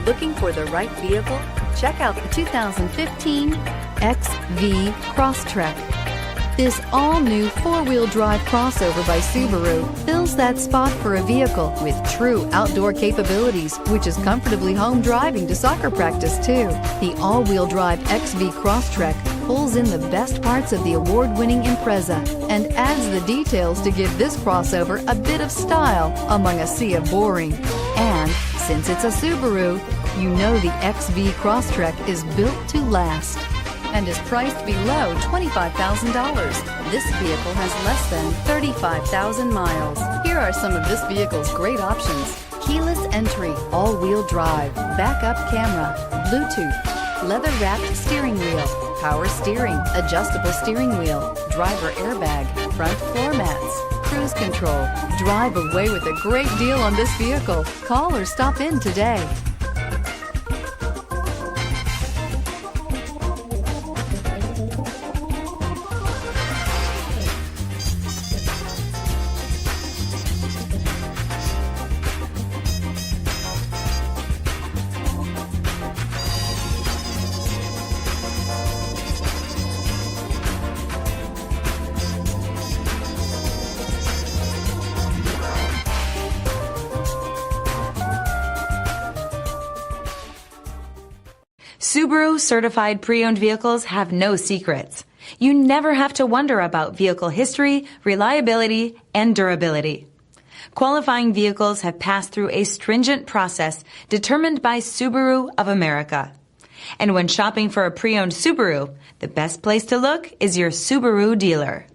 Looking for the right vehicle? Check out the 2015 XV Crosstrek. This all-new four-wheel drive crossover by Subaru fills that spot for a vehicle with true outdoor capabilities, which is comfortably home driving to soccer practice too. The all-wheel drive XV Crosstrek pulls in the best parts of the award-winning Impreza and adds the details to give this crossover a bit of style among a sea of boring. And since it's a Subaru, you know the XV Crosstrek is built to last and is priced below $25,000. This vehicle has less than 35,000 miles. Here are some of this vehicle's great options: keyless entry, all-wheel drive, backup camera, Bluetooth, leather-wrapped steering wheel, power steering, adjustable steering wheel, driver airbag, front floor mats, cruise control. Drive away with a great deal on this vehicle. Call or stop in today. Subaru certified pre-owned vehicles have no secrets. You never have to wonder about vehicle history, reliability, and durability. Qualifying vehicles have passed through a stringent process determined by Subaru of America. And when shopping for a pre-owned Subaru, the best place to look is your Subaru dealer.